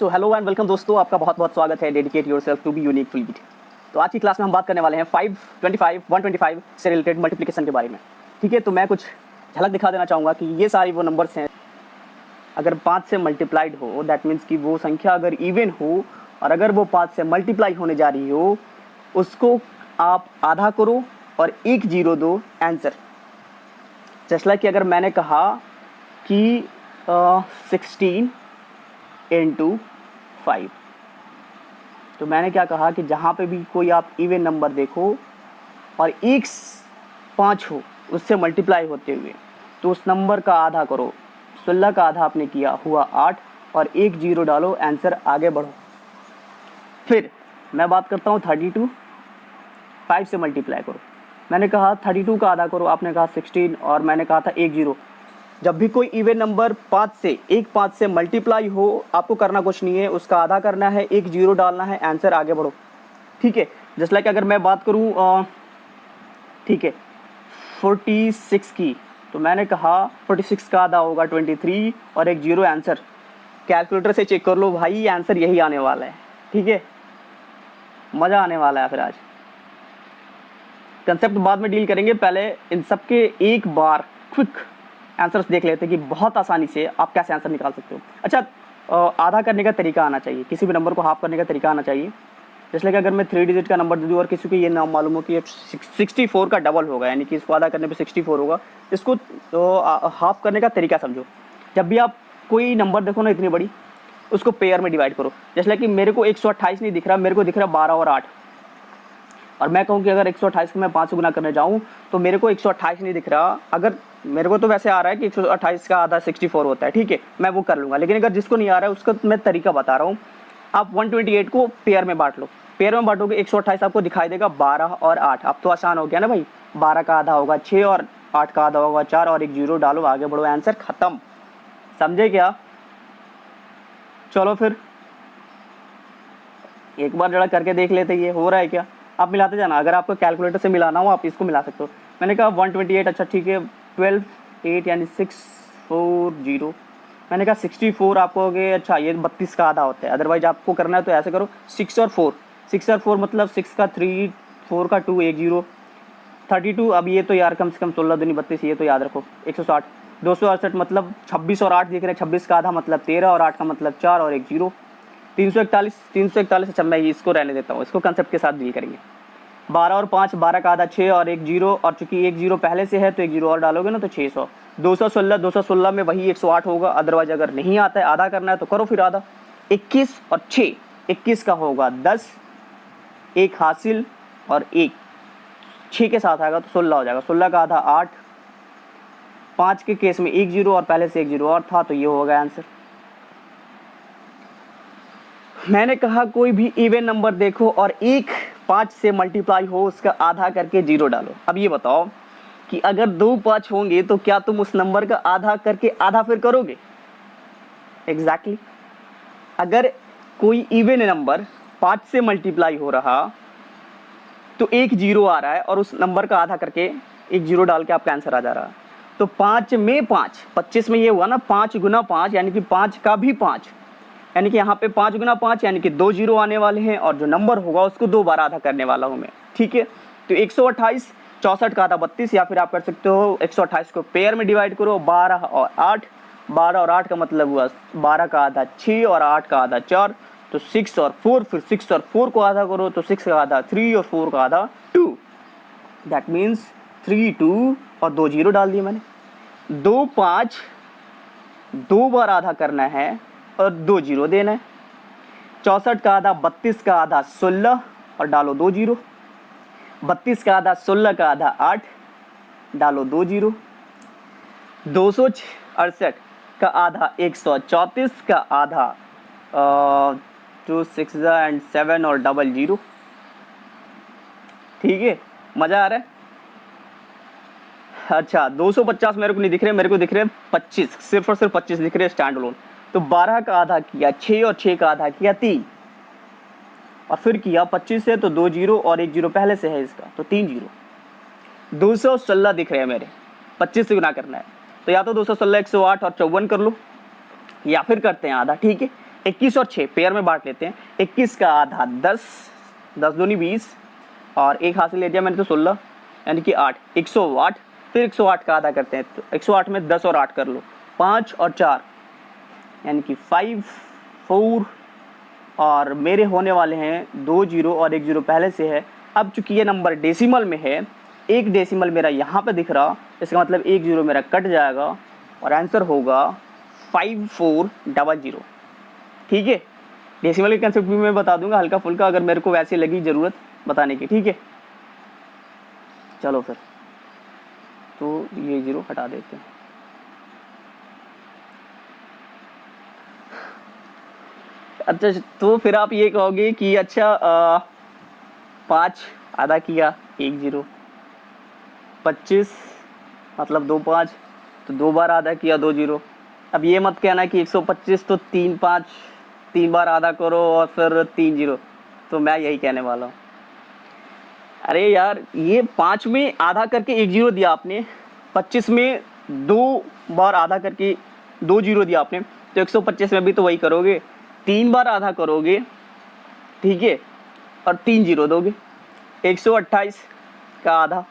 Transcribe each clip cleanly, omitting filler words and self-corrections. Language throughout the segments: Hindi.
सो हेलो एंड वेलकम दोस्तों, आपका बहुत बहुत स्वागत है dedicate yourself to be unique full beat. तो आज की क्लास में हम बात करने वाले हैं 525 125 से रिलेटेड मल्टीप्लिकेशन के बारे में। ठीक है, तो मैं कुछ झलक दिखा देना चाहूँगा कि ये सारी वो नंबर्स हैं, अगर 5 से मल्टीप्लाइड हो दैट मीन्स कि वो संख्या अगर इवन हो और अगर वो 5 से मल्टीप्लाई होने जा रही हो, उसको आप आधा करो और एक जीरो दो आंसर। जैसे लाइक कि अगर मैंने कहा कि 16 इंटू 5, तो मैंने क्या कहा कि जहाँ पे भी कोई आप इवन नंबर देखो और एक 5 हो उससे मल्टीप्लाई होते हुए, तो उस नंबर का आधा करो। 16 का आधा आपने किया हुआ 8 और एक जीरो डालो, आंसर आगे बढ़ो। फिर मैं बात करता हूँ 32, 5 से मल्टीप्लाई करो। मैंने कहा 32 का आधा करो, आपने कहा 16 और मैंने कहा था एक जीरो। जब भी कोई इवन नंबर 5 से मल्टीप्लाई हो, आपको करना कुछ नहीं है, उसका आधा करना है, एक जीरो डालना है, आंसर आगे बढ़ो। ठीक है, जस्ट लाइक अगर मैं बात करूं ठीक है 46 की, तो मैंने कहा 46 का आधा होगा 23 और एक जीरो, आंसर। कैलकुलेटर से चेक कर लो भाई, आंसर यही आने वाला है। ठीक है, मज़ा आने वाला है। फिर आज कंसेप्ट बाद में डील करेंगे, पहले इन सब के एक बार क्विक आंसर्स देख लेते हैं कि बहुत आसानी से आप कैसे आंसर निकाल सकते हो। अच्छा, आधा करने का तरीका आना चाहिए, किसी भी नंबर को हाफ करने का तरीका आना चाहिए। जैसे कि अगर मैं 3 डिजिट का नंबर दे दूँ और किसी को ये नाम मालूम हो कि ये 64 का डबल होगा, यानी कि इसको आधा करने पे 64 होगा, इसको हाफ करने का तरीका समझो। जब भी आप कोई नंबर देखो ना इतनी बड़ी, उसको पेयर में डिवाइड करो। जैसे कि मेरे को 128 नहीं दिख रहा, मेरे को दिख रहा 12 और 8, और मैं कहूँ कि अगर 128 को मैं 5 से गुना करने जाऊँ तो मेरे को 128 नहीं दिख रहा। अगर मेरे को तो वैसे आ रहा है कि 128 का आधा 64 होता है, ठीक है, मैं वो कर लूँगा। लेकिन अगर जिसको नहीं आ रहा है उसका मैं तरीका बता रहा हूँ। आप 128 को पेयर में बांट लो, पेयर में बांटोगे 128 आपको दिखाई देगा 12 और 8। अब तो आसान हो गया ना भाई, 12 का आधा होगा 6 और 8 का आधा होगा 4 और एक जीरो डालो, आगे बढ़ो, आंसर खत्म। समझे क्या? चलो फिर एक बार जरा करके देख लेते ये हो रहा है क्या। आप मिलाते जाना, अगर आपको कैलकुलेटर से मिलाना हो आप इसको मिला सकते हो। मैंने कहा 128, अच्छा ठीक है, 12 8 यानी 640। मैंने कहा 64 आपको हो गए, अच्छा ये 32 का आधा होता है। अदरवाइज आपको करना है तो ऐसे करो 6 और 4 मतलब 6 का 3, 4 का 2, एक जीरो, 32। अब ये तो यार कम से कम 16 दूनी 32, ये तो याद रखो। 160, 268 मतलब 26 और 8 दिख रहे हैं, 26 का आधा मतलब 13 और 8 का मतलब 4 और एक जीरो, 341। अच्छा मैं इसको रहने देता हूँ, इसको कंसेप्ट के साथ डील करेंगे। 12 और 5, 12 का आधा 6 और एक जीरो, और चूंकि एक जीरो पहले से है तो एक जीरो और डालोगे ना तो 600। 216 में वही 108 होगा। अदरवाइज अगर नहीं आता है आधा करना है तो करो फिर आधा। 21 और 6, 21 का होगा 10, एक हासिल और एक 6 के साथ आएगा तो 16 हो जाएगा। 16 का आधा 8, 5 के केस में एक जीरो और पहले से एक जीरो और था तो ये होगा आंसर। मैंने कहा कोई भी इवन नंबर देखो और एक 5 से मल्टीप्लाई हो, उसका आधा करके जीरो डालो। अब ये बताओ कि अगर 2 5 होंगे तो क्या तुम उस नंबर का आधा करके आधा फिर करोगे? एग्जैक्टली अगर कोई इवन नंबर 5 से मल्टीप्लाई हो रहा तो एक जीरो आ रहा है और उस नंबर का आधा करके एक जीरो डाल के आपका आंसर आ जा रहा है। तो 5 में 5, 25 में ये हुआ ना 5 गुना 5, यानी कि 5 का भी 5, यानी कि यहाँ पे 5 गुना 5 यानी कि 2 जीरो आने वाले हैं, और जो नंबर होगा उसको 2 बार आधा करने वाला हूँ मैं। ठीक है, तो 128, 64 का आधा 32, या फिर आप कर सकते हो 128 को पेयर में डिवाइड करो, 12 और 8, 12 और 8 का मतलब हुआ 12 का आधा 6 और 8 का आधा 4, तो 6 और 4, फिर 6 और 4 को आधा करो तो 6 का आधा 3 और 4 का आधा 2, दैट मीन्स 3 2 और 2 जीरो डाल दिए मैंने। 2 5 2 बार आधा करना है और 2 जीरो देना है। 64 का आधा 32 का आधा 16 और डालो 2 जीरो, 32 का आधा 16 का आधा 8, डालो 2 जीरो, 268 का आधा 134 का आधा 2 6 एंड 7 और डबल जीरो। ठीक है, मज़ा आ रहा है? अच्छा 250 मेरे को नहीं दिख रहे, मेरे को दिख रहे 25, सिर्फ और सिर्फ 25 दिख रहे स्टैंड अलोन। तो 12 का आधा किया 6 और 6 का आधा किया 3, और फिर किया 25 से तो 2 जीरो और एक जीरो पहले से है इसका तो 3 जीरो। 216 दिख रहे हैं मेरे, 25 से गुना करना है तो या तो 216 108 और 54 कर लो, या फिर करते हैं आधा। ठीक है, 21 और 6 पेयर में बांट लेते हैं। 21 का आधा 10, 10 दूनी 20 और एक हाथ से ले दिया मैंने तो 16 यानी कि 8, 108। फिर 108 का आधा करते हैं तो 108 में 10 और 8 कर लो, 5 और 4 यानी कि 5, 4 और मेरे होने वाले हैं 2 जीरो और 1 जीरो पहले से है। अब चूंकि ये नंबर डेसिमल में है, एक डेसिमल मेरा यहाँ पे दिख रहा, इसका मतलब 1 जीरो मेरा कट जाएगा और आंसर होगा 5400। ठीक है, डेसिमल के कंसेप्ट भी मैं बता दूंगा हल्का फुल्का अगर मेरे को वैसे लगी ज़रूरत बताने की। ठीक है, चलो फिर तो ये जीरो हटा देते हैं। अच्छा, तो फिर आप ये कहोगे कि अच्छा 5 आधा किया 1 जीरो, 25 मतलब 2 5 तो 2 बार आधा किया 2 जीरो। अब ये मत कहना कि 125 तो 3 5 3 बार आधा करो और फिर 3 जीरो, तो मैं यही कहने वाला हूँ। अरे यार, ये 5 में आधा करके 1 जीरो दिया आपने, 25 में 2 बार आधा करके 2 जीरो दिया आपने, तो 125 में भी तो वही करोगे, 3 बार आधा करोगे, ठीक है, और 3 जीरो दोगे। 128 का आधा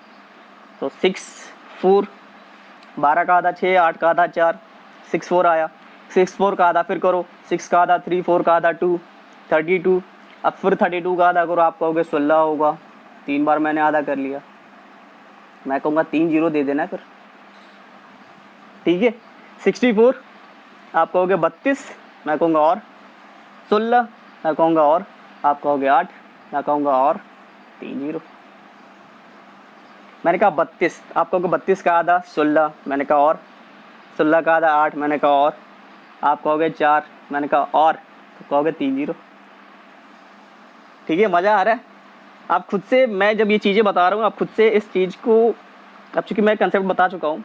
तो 6 4, 12 का आधा 6, 8 का आधा 4, 6 4 आया। 6 4 का आधा फिर करो, 6 का आधा 3, 4 का आधा 2, 32। अब फिर 32 का आधा करो, आप कहोगे 16 होगा, 3 बार मैंने आधा कर लिया, मैं कहूँगा 3 जीरो दे देना फिर। ठीक है, 64 आप कहोगे 32, मैं कहूँगा और 16, मैं कहूँगा और, आप कहोगे 8, मैं कहूँगा और 3 जीरो। मैंने कहा 32, आप कहोगे 32 का आधा 16, मैंने कहा और, 16 का आधा 8, मैंने कहा और, आप कहोगे 4, मैंने कहा और, तो कहोगे 3 जीरो। ठीक है, मज़ा आ रहा है? आप खुद से, मैं जब ये चीज़ें बता रहा हूँ आप खुद से इस चीज़ को, अब चूँकि मैं कंसेप्ट बता चुका हूँ